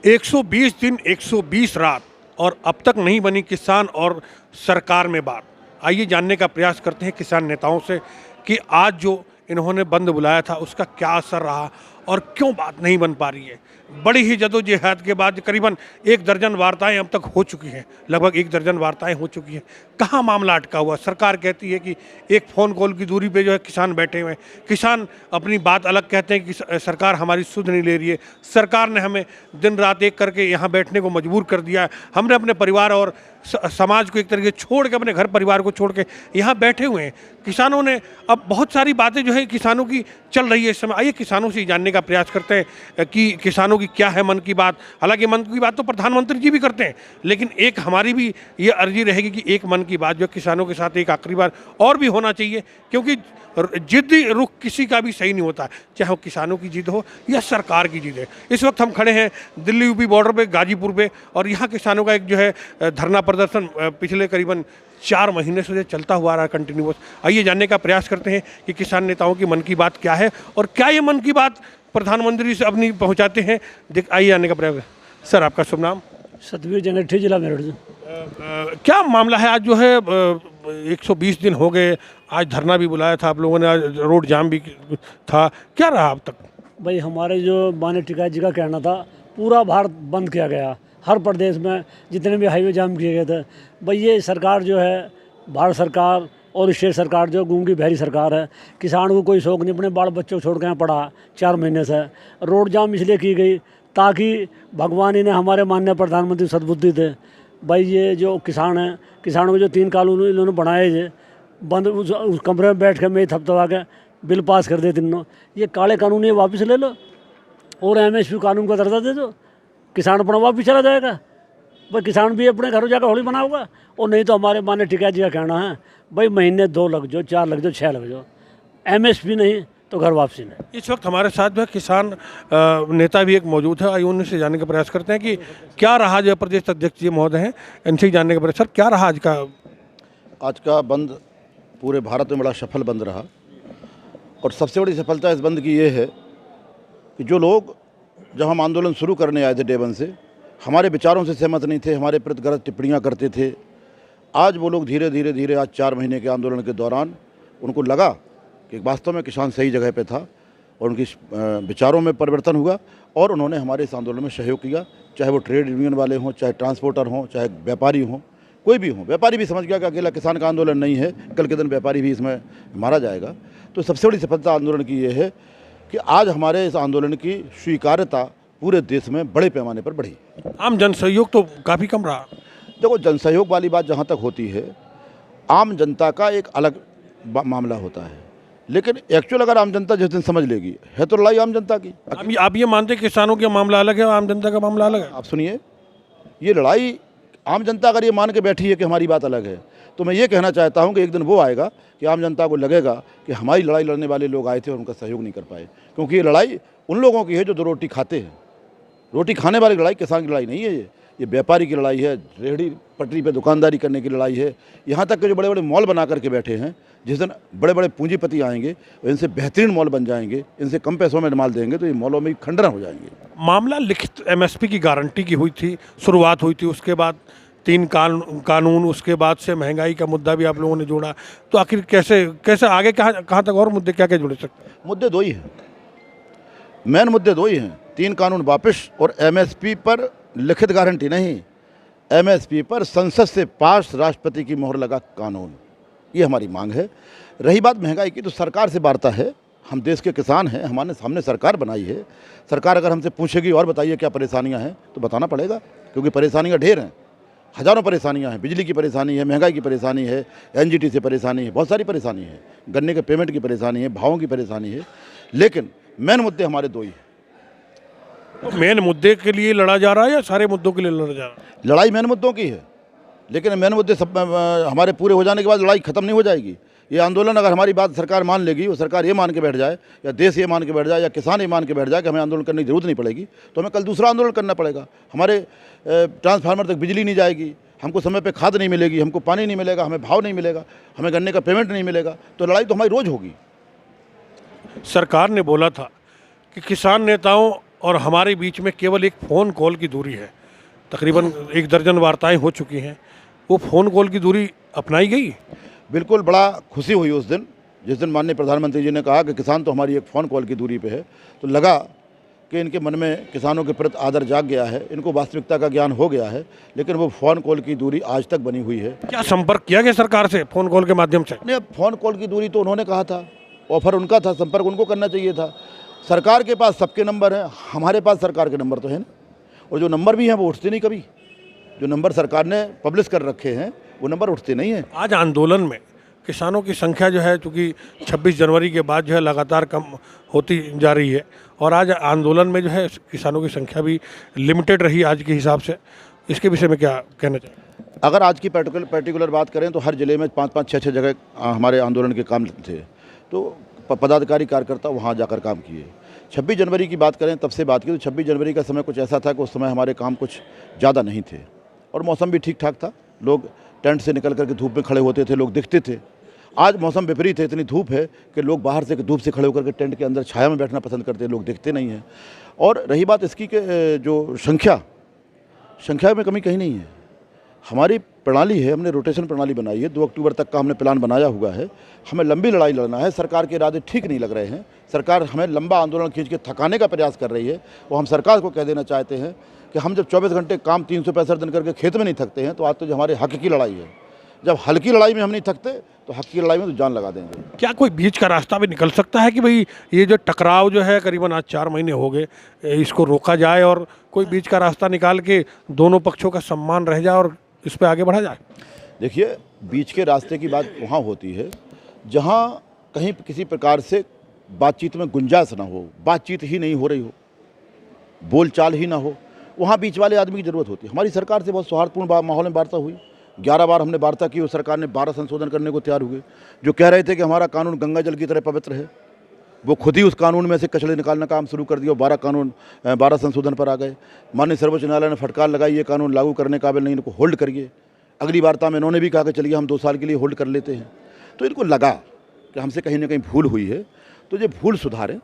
120 दिन 120 रात और अब तक नहीं बनी किसान और सरकार में बात। आइए जानने का प्रयास करते हैं किसान नेताओं से कि आज जो इन्होंने बंद बुलाया था उसका क्या असर रहा और क्यों बात नहीं बन पा रही है। बड़ी ही जदोजहद के बाद करीबन 1 दर्जन वार्ताएं अब तक हो चुकी हैं, लगभग 1 दर्जन वार्ताएं हो चुकी हैं। कहाँ मामला अटका हुआ? सरकार कहती है कि एक फ़ोन कॉल की दूरी पे जो है किसान बैठे हुए हैं। किसान अपनी बात अलग कहते हैं कि सरकार हमारी सुध नहीं ले रही है, सरकार ने हमें दिन रात एक करके यहाँ बैठने को मजबूर कर दिया है, हमने अपने परिवार और समाज को एक तरीके छोड़ के, अपने घर परिवार को छोड़ के यहाँ बैठे हुए हैं। किसानों ने अब बहुत सारी बातें जो है किसानों की चल रही है इस समय। आइए किसानों से जानने का प्रयास करते हैं कि किसानों की क्या है मन की बात। हालांकि मन की बात तो प्रधानमंत्री जी भी करते हैं, लेकिन एक हमारी भी ये अर्जी रहेगी कि एक मन की बात जो किसानों के साथ एक आखिरी बार और भी होना चाहिए, क्योंकि जिद्दी रुख किसी का भी सही नहीं होता, चाहे वो किसानों की जिद हो या सरकार की जिद है। इस वक्त हम खड़े हैं दिल्ली यूपी बॉर्डर पे, गाजीपुर पे, और यहाँ किसानों का एक जो है धरना प्रदर्शन पिछले करीबन 4 महीने से चलता हुआ आ रहा है कंटिन्यूअस। आइए जानने का प्रयास करते हैं कि किसान नेताओं की मन की बात क्या है और क्या ये मन की बात प्रधानमंत्री से अपनी पहुँचाते हैं। आइए जानने का प्रयास। सर, आपका शुभ नाम? सतवीर जंगठी, जिला मेरठ। क्या मामला है? आज जो है 120 दिन हो गए, आज धरना भी बुलाया था आप लोगों ने, आज रोड जाम भी था, क्या रहा अब तक? भाई, हमारे जो माननीय टिकैत जी का कहना था, पूरा भारत बंद किया गया, हर प्रदेश में जितने भी हाईवे जाम किए गए थे। भाई, ये सरकार जो है, भारत सरकार और स्टेट सरकार जो गूंगी बहरी सरकार है। किसान को कोई शौक नहीं, अपने बाल बच्चों को छोड़ के यहाँ पड़ा 4 महीने से। रोड जाम इसलिए की गई ताकि भगवान ने हमारे माननीय प्रधानमंत्री सद्बुद्धि थे। भाई, ये जो किसान हैं, किसानों के जो 3 कानून इन्होंने बनाए थे, बंद उस कमरे में बैठ के मैं थपथपा के बिल पास कर देते इन्होंने। ये काले कानून ये वापस ले लो और MSP कानून का दर्जा दे दो, किसान अपना वापस चला जाएगा। भाई, किसान भी अपने घरों जाकर होली मनाओगा। और नहीं तो हमारे माननीय टिकैत जी का कहना है, भाई महीने 2 लग जाओ, 4 लग जाओ, 6 लग जाओ, MSP नहीं तो घर वापसी नहीं। इस वक्त हमारे साथ जो है किसान नेता भी एक मौजूद है। आइए उनसे जानने का प्रयास करते हैं कि क्या रहा, जो प्रदेश अध्यक्ष जी महोदय हैं, इनसे जानने का प्रयास। सर, क्या रहा आज का बंद? पूरे भारत में बड़ा सफल बंद रहा और सबसे बड़ी सफलता इस बंद की ये है कि जो लोग जब हम आंदोलन शुरू करने आए थे डे 1 से, हमारे विचारों से सहमत नहीं थे, हमारे प्रति गलत टिप्पणियाँ करते थे, आज वो लोग धीरे धीरे आज 4 महीने के आंदोलन के दौरान उनको लगा कि वास्तव में किसान सही जगह पे था और उनकी विचारों में परिवर्तन हुआ और उन्होंने हमारे इस आंदोलन में सहयोग किया। चाहे वो ट्रेड यूनियन वाले हों, चाहे ट्रांसपोर्टर हों, चाहे व्यापारी हों, कोई भी हो। व्यापारी भी समझ गया कि अकेला किसान का आंदोलन नहीं है, कल के दिन व्यापारी भी इसमें मारा जाएगा। तो सबसे बड़ी सफलता आंदोलन की ये है कि आज हमारे इस आंदोलन की स्वीकार्यता पूरे देश में बड़े पैमाने पर बढ़ी। आम जन सहयोग तो काफ़ी कम रहा। देखो, जन सहयोग वाली बात जहाँ तक होती है, आम जनता का एक अलग मामला होता है, लेकिन एक्चुअल अगर आम जनता जिस दिन समझ लेगी, है तो लड़ाई आम जनता की। आप ये मानते किसानों का मामला अलग है और आम जनता का मामला अलग है? आप सुनिए, ये लड़ाई आम जनता अगर ये मान के बैठी है कि हमारी बात अलग है, तो मैं ये कहना चाहता हूँ कि एक दिन वो आएगा कि आम जनता को लगेगा कि हमारी लड़ाई लड़ने वाले लोग आए थे और उनका सहयोग नहीं कर पाए। क्योंकि ये लड़ाई उन लोगों की है जो 2 रोटी खाते हैं। रोटी खाने वाली लड़ाई किसान की लड़ाई नहीं है, ये व्यापारी की लड़ाई है, रेहड़ी पटरी पे दुकानदारी करने की लड़ाई है। यहाँ तक कि जो बड़े बड़े मॉल बना करके बैठे हैं, जिस दिन बड़े बड़े पूंजीपति आएंगे और इनसे बेहतरीन मॉल बन जाएंगे, इनसे कम पैसों में माल देंगे, तो ये मॉलों में खंडन हो जाएंगे। मामला लिखित MSP की गारंटी की हुई थी, शुरुआत हुई थी, उसके बाद 3 कानून, उसके बाद से महंगाई का मुद्दा भी आप लोगों ने जोड़ा। तो आखिर कैसे आगे कहाँ तक और मुद्दे क्या जुड़े सकते हैं? मुद्दे 2 ही हैं, मेन मुद्दे 2 ही हैं। 3 कानून वापस और MSP पर लिखित गारंटी नहीं, MSP पर संसद से पास राष्ट्रपति की मोहर लगा कानून, ये हमारी मांग है। रही बात महंगाई की, तो सरकार से वार्ता है। हम देश के किसान हैं, हमने सरकार बनाई है। सरकार अगर हमसे पूछेगी और बताइए क्या परेशानियां हैं, तो बताना पड़ेगा, क्योंकि परेशानियां ढेर हैं, हज़ारों परेशानियां हैं। बिजली की परेशानी है, महंगाई की परेशानी है, NGT से परेशानी है, बहुत सारी परेशानी है, गन्ने के पेमेंट की परेशानी है, भावों की परेशानी है। लेकिन मेन मुद्दे हमारे 2 ही हैं। तो मेन मुद्दे के लिए लड़ा जा रहा है या सारे मुद्दों के लिए लड़ा जा रहा है? लड़ाई मेन मुद्दों की है, लेकिन मेन मुद्दे सब हमारे पूरे हो जाने के बाद लड़ाई खत्म नहीं हो जाएगी। ये आंदोलन अगर हमारी बात सरकार मान लेगी, वो सरकार ये मान के बैठ जाए, या देश ये मान के बैठ जाए, या किसान ये मान के बैठ जाए कि हमें आंदोलन करने की जरूरत नहीं पड़ेगी, तो हमें कल दूसरा आंदोलन करना पड़ेगा। हमारे ट्रांसफार्मर तक बिजली नहीं जाएगी, हमको समय पे खाद नहीं मिलेगी, हमको पानी नहीं मिलेगा, हमें भाव नहीं मिलेगा, हमें गन्ने का पेमेंट नहीं मिलेगा, तो लड़ाई तो हमारी रोज़ होगी। सरकार ने बोला था कि किसान नेताओं और हमारे बीच में केवल एक फ़ोन कॉल की दूरी है। तकरीबन 1 दर्जन वार्ताएं हो चुकी हैं, वो फ़ोन कॉल की दूरी अपनाई गई। बिल्कुल बड़ा खुशी हुई उस दिन, जिस दिन माननीय प्रधानमंत्री जी ने कहा कि किसान तो हमारी एक फ़ोन कॉल की दूरी पे है, तो लगा कि इनके मन में किसानों के प्रति आदर जाग गया है, इनको वास्तविकता का ज्ञान हो गया है। लेकिन वो फ़ोन कॉल की दूरी आज तक बनी हुई है। क्या संपर्क किया गया सरकार से फ़ोन कॉल के माध्यम से? नहीं, अब फ़ोन कॉल की दूरी तो उन्होंने कहा था, ऑफर उनका था, संपर्क उनको करना चाहिए था। सरकार के पास सबके नंबर हैं, हमारे पास सरकार के नंबर तो है ना, और जो नंबर भी हैं वो उठते नहीं कभी। जो नंबर सरकार ने पब्लिश कर रखे हैं वो नंबर उठते नहीं हैं। आज आंदोलन में किसानों की संख्या जो है, चूँकि 26 जनवरी के बाद जो है लगातार कम होती जा रही है, और आज आंदोलन में जो है किसानों की संख्या भी लिमिटेड रही आज के हिसाब से, इसके विषय में क्या कहना चाहिए? अगर आज की पर्टिकुलर बात करें तो हर ज़िले में 5-5, 6-6 जगह हमारे आंदोलन के काम थे, तो पदाधिकारी कार्यकर्ता वहाँ जाकर काम किए। 26 जनवरी की बात करें, तब से बात की तो 26 जनवरी का समय कुछ ऐसा था कि उस समय हमारे काम कुछ ज़्यादा नहीं थे और मौसम भी ठीक ठाक था। लोग टेंट से निकल करके धूप में खड़े होते थे, लोग दिखते थे। आज मौसम विपरीत है, इतनी धूप है कि लोग बाहर से धूप से खड़े होकर के टेंट के अंदर छाया में बैठना पसंद करते हैं, लोग दिखते नहीं हैं। और रही बात इसकी कि जो संख्या में कमी कहीं नहीं है। हमारी प्रणाली है, हमने रोटेशन प्रणाली बनाई है, 2 अक्टूबर तक का हमने प्लान बनाया हुआ है। हमें लंबी लड़ाई लड़ना है, सरकार के इरादे ठीक नहीं लग रहे हैं। सरकार हमें लंबा आंदोलन खींच के थकाने का प्रयास कर रही है। वो हम सरकार को कह देना चाहते हैं कि हम जब 24 घंटे काम 365 दिन करके खेत में नहीं थकते हैं, तो आज तो जो हमारे हक की लड़ाई है, जब हल्की लड़ाई में हम नहीं थकते तो हक की लड़ाई में तो जान लगा देंगे। क्या कोई बीच का रास्ता भी निकल सकता है कि भाई ये जो टकराव जो है करीबन आज 4 महीने हो गए, इसको रोका जाए और कोई बीच का रास्ता निकाल के दोनों पक्षों का सम्मान रह जाए और इस पर आगे बढ़ा जाए? देखिए, बीच के रास्ते की बात वहाँ होती है जहाँ कहीं किसी प्रकार से बातचीत में गुंजाइश ना हो, बातचीत ही नहीं हो रही हो, बोलचाल ही ना हो, वहाँ बीच वाले आदमी की ज़रूरत होती है। हमारी सरकार से बहुत सौहार्दपूर्ण माहौल में वार्ता हुई, 11 बार हमने वार्ता की और सरकार ने 12 संशोधन करने को तैयार हुए। जो कह रहे थे कि हमारा कानून गंगा जल की तरह पवित्र है, वो खुद ही उस कानून में से कचड़े निकालना काम शुरू कर दिया और 12 संशोधन पर आ गए। माननीय सर्वोच्च न्यायालय ने फटकार लगाई, ये कानून लागू करने काबिल नहीं, इनको होल्ड करिए। अगली वार्ता में इन्होंने भी कहा कि चलिए हम 2 साल के लिए होल्ड कर लेते हैं। तो इनको लगा कि हमसे कहीं ना कहीं भूल हुई है, तो ये भूल सुधारें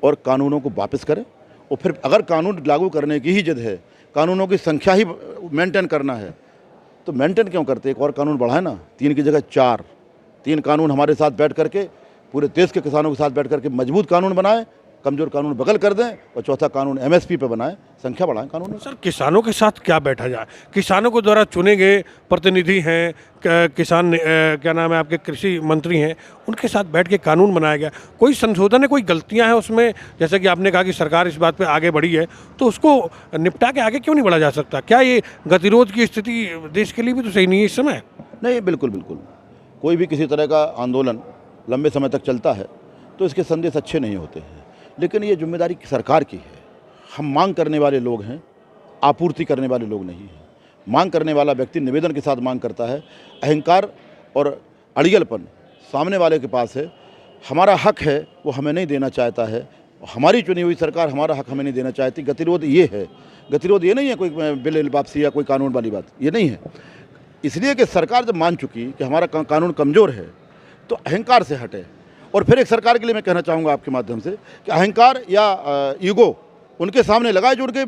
और कानूनों को वापस करें। और फिर अगर कानून लागू करने की ही जिद है, कानूनों की संख्या ही मेंटेन करना है, तो मेंटेन क्यों करते, एक और कानून बढ़ाए ना, 3 की जगह 4। 3 कानून हमारे साथ बैठ करके, पूरे देश के किसानों के साथ बैठ करके मजबूत कानून बनाएं, कमज़ोर कानून बगल कर दें, और चौथा कानून MSP पे बनाएं, संख्या बढ़ाएं कानून। सर, किसानों के साथ क्या बैठा जाए? किसानों के द्वारा चुने गए प्रतिनिधि हैं, किसान क्या नाम है आपके, कृषि मंत्री हैं, उनके साथ बैठ के कानून बनाया गया। कोई संशोधन है, कोई गलतियां हैं उसमें? जैसे कि आपने कहा कि सरकार इस बात पे आगे बढ़ी है, तो उसको निपटा के आगे क्यों नहीं बढ़ा जा सकता? क्या ये गतिरोध की स्थिति देश के लिए भी तो सही नहीं है इस समय? नहीं, बिल्कुल बिल्कुल। कोई भी किसी तरह का आंदोलन लंबे समय तक चलता है तो इसके संदेश अच्छे नहीं होते हैं, लेकिन ये जिम्मेदारी सरकार की है। हम मांग करने वाले लोग हैं, आपूर्ति करने वाले लोग नहीं हैं। मांग करने वाला व्यक्ति निवेदन के साथ मांग करता है। अहंकार और अड़ियलपन सामने वाले के पास है। हमारा हक है वो हमें नहीं देना चाहता है, हमारी चुनी हुई सरकार हमारा हक हमें नहीं देना चाहती। गतिरोध ये है, गतिरोध ये नहीं है कोई बिल वापसी या कोई कानून वाली बात, ये नहीं है। इसलिए कि सरकार जब मान चुकी कि हमारा कानून कमज़ोर है, तो अहंकार से हटे। और फिर एक सरकार के लिए मैं कहना चाहूँगा आपके माध्यम से कि अहंकार या ईगो उनके सामने लगाए जो उनके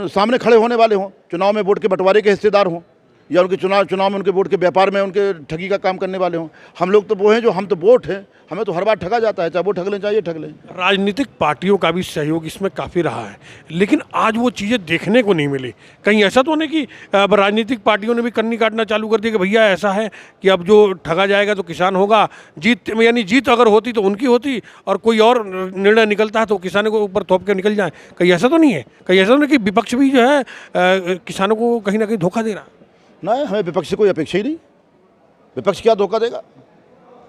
सामने खड़े होने वाले हों, चुनाव में वोट के बंटवारे के हिस्सेदार हों, या उनके चुनाव में उनके वोट के व्यापार में उनके ठगी का काम करने वाले हों। हम लोग तो वो हैं जो, हम तो वोट हैं, हमें तो हर बार ठगा जाता है, चाहे वो ठग लें चाहे ये ठग लें। राजनीतिक पार्टियों का भी सहयोग इसमें काफ़ी रहा है, लेकिन आज वो चीज़ें देखने को नहीं मिली। कहीं ऐसा तो नहीं कि अब राजनीतिक पार्टियों ने भी कन्नी काटना चालू कर दिया कि भैया ऐसा है कि अब जो ठगा जाएगा तो किसान होगा, जीत यानी जीत अगर होती तो उनकी होती, और कोई और निर्णय निकलता है तो किसानों को ऊपर थोप के निकल जाए। कहीं ऐसा तो नहीं है? कहीं ऐसा तो नहीं कि विपक्ष भी जो है किसानों को कहीं ना कहीं धोखा दे रहा है? नहीं, हमें विपक्ष से कोई अपेक्षा ही नहीं। विपक्ष क्या धोखा देगा?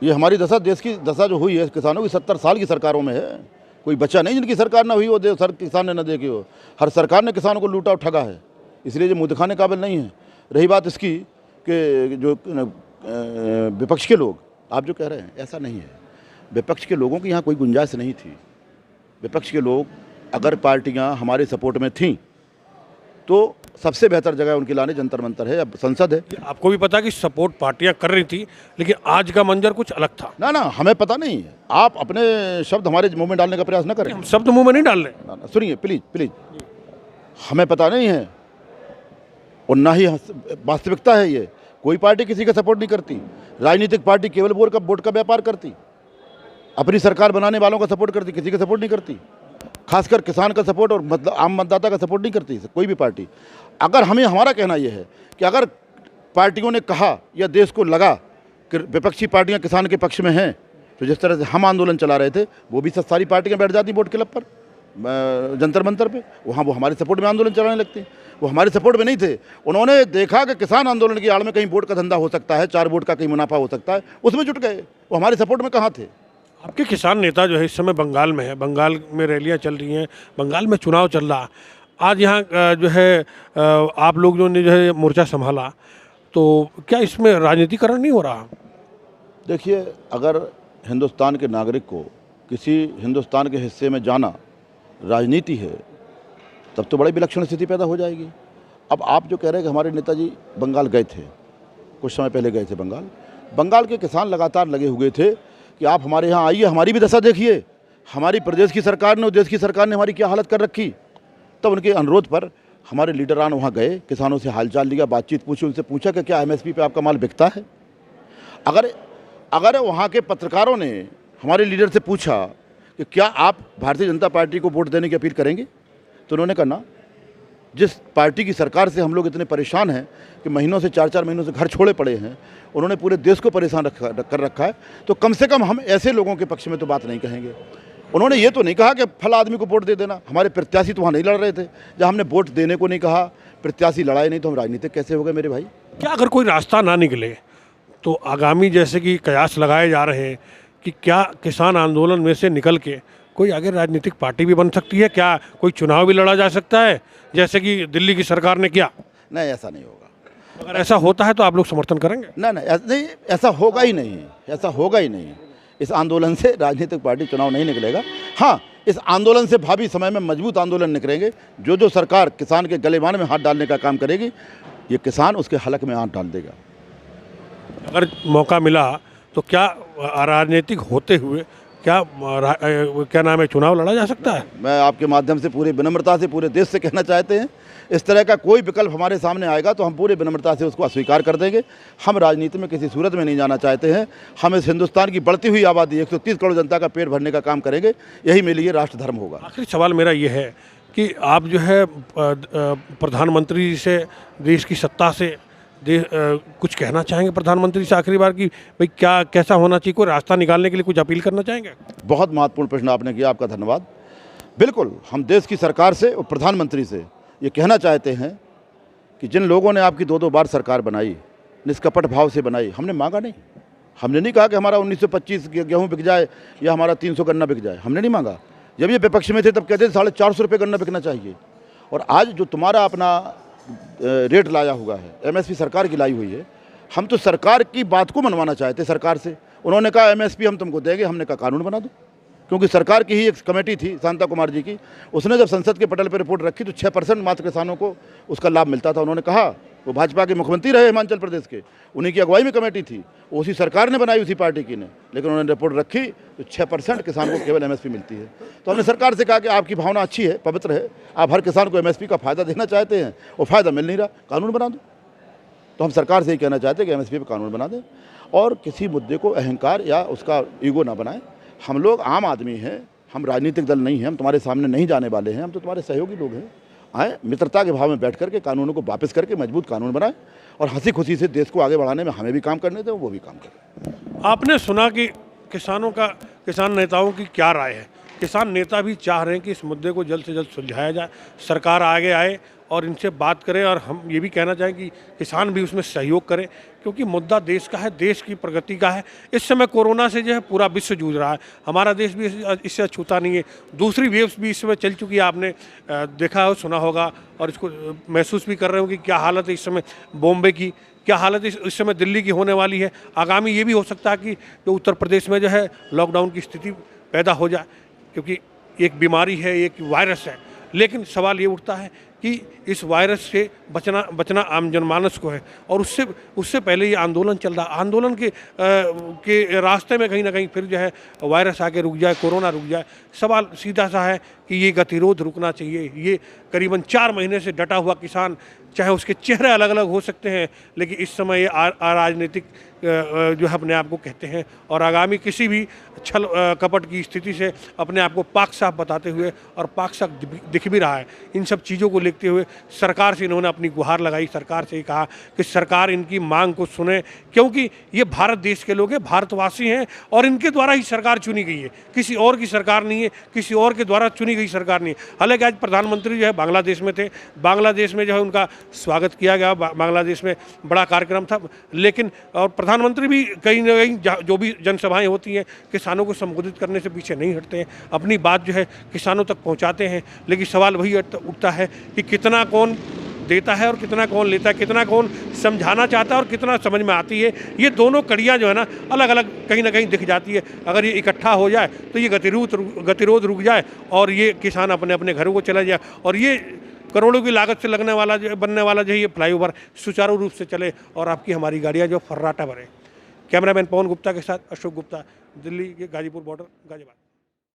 ये हमारी दशा, देश की दशा जो हुई है किसानों की 70 साल की सरकारों में है। कोई बच्चा नहीं जिनकी सरकार ना हुई हो, किसान ने न देखी हो। हर सरकार ने किसानों को लूटा और ठगा है, इसलिए ये मुँह दिखाने काबिल नहीं है। रही बात इसकी कि जो विपक्ष के लोग आप जो कह रहे हैं, ऐसा नहीं है। विपक्ष के लोगों की यहाँ कोई गुंजाइश नहीं थी। विपक्ष के लोग, अगर पार्टियाँ हमारे सपोर्ट में थीं तो सबसे बेहतर जगह उनकी लाने जंतर मंतर है या संसद है। आपको भी पता कि सपोर्ट पार्टियां कर रही थी, लेकिन आज का मंजर कुछ अलग था। ना ना, हमें पता नहीं है, आप अपने शब्द हमारे मुंह में डालने का प्रयास न करें। हम शब्द मुंह में नहीं डाल रहे। ना ना, सुनिए प्लीज प्लीज, हमें पता नहीं है और ना ही वास्तविकता है ये। कोई पार्टी किसी का सपोर्ट नहीं करती। राजनीतिक पार्टी केवल वोट का व्यापार करती, अपनी सरकार बनाने वालों का सपोर्ट करती, किसी का सपोर्ट नहीं करती। खासकर किसान का सपोर्ट और मतलब आम मतदाता का सपोर्ट नहीं करती कोई भी पार्टी। अगर हमारा कहना यह है कि अगर पार्टियों ने कहा या देश को लगा कि विपक्षी पार्टियां किसान के पक्ष में हैं, तो जिस तरह से हम आंदोलन चला रहे थे वो भी सब सारी पार्टियां बैठ जाती वोट क्लब पर, जंतर मंतर पे, वहाँ वो हमारे सपोर्ट में आंदोलन चलाने लगती। वो हमारे सपोर्ट में नहीं थे। उन्होंने देखा कि किसान आंदोलन की आड़ में कहीं वोट का धंधा हो सकता है, 4 वोट का कहीं मुनाफा हो सकता है, उसमें जुट गए। वो हमारे सपोर्ट में कहाँ थे। आपके किसान नेता जो है इस समय बंगाल में है, बंगाल में रैलियां चल रही हैं, बंगाल में चुनाव चल रहा। आज यहाँ जो है आप लोग ने जो है मोर्चा संभाला, तो क्या इसमें राजनीतिकरण नहीं हो रहा? देखिए, अगर हिंदुस्तान के नागरिक को किसी हिंदुस्तान के हिस्से में जाना राजनीति है, तब तो बड़ी विलक्षण स्थिति पैदा हो जाएगी। अब आप जो कह रहे हैं कि हमारे नेताजी बंगाल गए थे, कुछ समय पहले गए थे बंगाल के किसान लगातार लगे हुए थे कि आप हमारे यहाँ आइए, हमारी भी दशा देखिए, हमारी प्रदेश की सरकार ने और देश की सरकार ने हमारी क्या हालत कर रखी। तब उनके अनुरोध पर हमारे लीडरान वहाँ गए, किसानों से हालचाल लिया, बातचीत पूछी, उनसे पूछा कि क्या एमएसपी पे आपका माल बिकता है। अगर वहाँ के पत्रकारों ने हमारे लीडर से पूछा कि क्या आप भारतीय जनता पार्टी को वोट देने की अपील करेंगे, तो उन्होंने कहा ना, जिस पार्टी की सरकार से हम लोग इतने परेशान हैं कि महीनों से 4-4 महीनों से घर छोड़े पड़े हैं, उन्होंने पूरे देश को परेशान कर रखा है, तो कम से कम हम ऐसे लोगों के पक्ष में तो बात नहीं कहेंगे। उन्होंने ये तो नहीं कहा कि फला आदमी को वोट दे देना। हमारे प्रत्याशी तो वहाँ नहीं लड़ रहे थे। जब हमने वोट देने को नहीं कहा, प्रत्याशी लड़ाए नहीं, तो हम राजनीतिक कैसे हो गए मेरे भाई। क्या अगर कोई रास्ता ना निकले तो आगामी जैसे कि कयास लगाए जा रहे हैं कि क्या किसान आंदोलन में से निकल के कोई आगे राजनीतिक पार्टी भी बन सकती है? क्या कोई चुनाव भी लड़ा जा सकता है जैसे कि दिल्ली की सरकार ने किया? नहीं, ऐसा नहीं होगा। अगर ऐसा होता है तो आप लोग समर्थन करेंगे? नहीं, ऐसा होगा ही नहीं, ऐसा होगा ही नहीं। इस आंदोलन से राजनीतिक पार्टी चुनाव नहीं निकलेगा। हाँ, इस आंदोलन से भावी समय में मजबूत आंदोलन निकलेंगे। जो सरकार किसान के गलेबान में हाथ डालने का काम करेगी, ये किसान उसके हलक में हाथ डाल देगा। अगर मौका मिला तो क्या राजनीतिक होते हुए क्या नाम है, चुनाव लड़ा जा सकता है? मैं आपके माध्यम से पूरी विनम्रता से पूरे देश से कहना चाहते हैं, इस तरह का कोई विकल्प हमारे सामने आएगा तो हम पूरी विनम्रता से उसको अस्वीकार कर देंगे। हम राजनीति में किसी सूरत में नहीं जाना चाहते हैं। हम इस हिंदुस्तान की बढ़ती हुई आबादी 130 करोड़ जनता का पेट भरने का काम करेंगे। यही मेरे लिए राष्ट्र धर्म होगा। आखिरी सवाल मेरा ये है कि आप जो है प्रधानमंत्री से, देश की सत्ता से कुछ कहना चाहेंगे प्रधानमंत्री से आखिरी बार कि भाई क्या कैसा होना चाहिए, कोई रास्ता निकालने के लिए कुछ अपील करना चाहेंगे? बहुत महत्वपूर्ण प्रश्न आपने किया, आपका धन्यवाद। बिल्कुल, हम देश की सरकार से और प्रधानमंत्री से ये कहना चाहते हैं कि जिन लोगों ने आपकी 2-2 बार सरकार बनाई, निष्कपट भाव से बनाई, हमने मांगा नहीं। हमने नहीं कहा कि हमारा 1925 गेहूँ बिक जाए या हमारा 300 गन्ना बिक जाए, हमने नहीं मांगा। जब ये विपक्ष में थे तब कहते थे 450 रुपये गन्ना बिकना चाहिए। और आज जो तुम्हारा अपना रेट लाया हुआ है, एमएसपी सरकार की लाई हुई है, हम तो सरकार की बात को मनवाना चाहते सरकार से। उन्होंने कहा एमएसपी हम तुमको देंगे, हमने कहा कानून बना दो, क्योंकि सरकार की ही एक कमेटी थी शांता कुमार जी की, उसने जब संसद के पटल पर रिपोर्ट रखी तो 6% मात्र किसानों को उसका लाभ मिलता था। उन्होंने कहा, वो भाजपा के मुख्यमंत्री रहे हिमाचल प्रदेश के, उन्हीं की अगुवाई में कमेटी थी, उसी सरकार ने बनाई, उसी पार्टी की ने, लेकिन उन्होंने रिपोर्ट रखी तो 6% किसान को केवल एमएसपी मिलती है। तो हमने सरकार से कहा कि आपकी भावना अच्छी है, पवित्र है, आप हर किसान को एमएसपी का फ़ायदा देना चाहते हैं और फ़ायदा मिल नहीं रहा, कानून बना दो। तो हम सरकार से ही कहना चाहते हैं कि एमएसपी पर कानून बना दें और किसी मुद्दे को अहंकार या उसका ईगो ना बनाएं। हम लोग आम आदमी हैं, हम राजनीतिक दल नहीं हैं, हम तुम्हारे सामने नहीं जाने वाले हैं, हम तो तुम्हारे सहयोगी लोग हैं। आए मित्रता के भाव में बैठ करके कानूनों को वापस करके मजबूत कानून बनाएं और हंसी खुशी से देश को आगे बढ़ाने में हमें भी काम करने दें, वो भी काम करें। आपने सुना कि किसान नेताओं की क्या राय है। किसान नेता भी चाह रहे हैं कि इस मुद्दे को जल्द से जल्द सुलझाया जाए, सरकार आगे आए और इनसे बात करें, और हम ये भी कहना चाहें कि किसान भी उसमें सहयोग करें, क्योंकि मुद्दा देश का है, देश की प्रगति का है। इस समय कोरोना से जो है पूरा विश्व जूझ रहा है, हमारा देश भी इससे अछूता नहीं है। दूसरी वेव्स भी इस समय चल चुकी है, आपने देखा हो, सुना होगा और इसको महसूस भी कर रहे हो कि क्या हालत है इस समय बॉम्बे की, क्या हालत इस समय दिल्ली की होने वाली है। आगामी ये भी हो सकता है कि जो उत्तर प्रदेश में जो है लॉकडाउन की स्थिति पैदा हो जाए, क्योंकि एक बीमारी है, एक वायरस है। लेकिन सवाल ये उठता है कि इस वायरस से बचना आम जनमानस को है। और उससे पहले ये आंदोलन चल रहा, आंदोलन के रास्ते में कहीं ना कहीं फिर जो है वायरस आके रुक जाए, कोरोना रुक जाए। सवाल सीधा सा है कि ये गतिरोध रुकना चाहिए। ये करीबन 4 महीने से डटा हुआ किसान, चाहे उसके चेहरे अलग अलग हो सकते हैं, लेकिन इस समय ये अराजनीतिक जो है अपने आप को कहते हैं, और आगामी किसी भी छल कपट की स्थिति से अपने आप को पाक साफ बताते हुए, और पाक साफ दिख भी रहा है। इन सब चीज़ों को लिखते हुए सरकार से इन्होंने अपनी गुहार लगाई, सरकार से कहा कि सरकार इनकी मांग को सुने, क्योंकि ये भारत देश के लोग हैं, भारतवासी हैं, और इनके द्वारा ही सरकार चुनी गई है, किसी और की सरकार नहीं है, किसी और के द्वारा चुनी गई सरकार नहीं है। हालांकि आज प्रधानमंत्री जो है बांग्लादेश में थे, बांग्लादेश में जो है उनका स्वागत किया गया, बांग्लादेश में बड़ा कार्यक्रम था, लेकिन और प्रधानमंत्री भी कहीं ना कहीं जो भी जनसभाएं होती हैं किसानों को संबोधित करने से पीछे नहीं हटते हैं, अपनी बात जो है किसानों तक पहुंचाते हैं। लेकिन सवाल वही उठता है कि कितना कौन देता है और कितना कौन लेता है, कितना कौन समझाना चाहता है और कितना समझ में आती है। ये दोनों कड़ियाँ जो है ना अलग अलग कहीं ना कहीं दिख जाती है। अगर ये इकट्ठा हो जाए तो ये गतिरोध रुक जाए और ये किसान अपने अपने घरों को चला जाए, और ये करोड़ों की लागत से बनने वाला जो है ये फ्लाईओवर सुचारू रूप से चले और आपकी हमारी गाड़ियाँ जो फर्राटा भरे। कैमरामैन पवन गुप्ता के साथ अशोक गुप्ता, दिल्ली के गाजीपुर बॉर्डर, गाजियाबाद।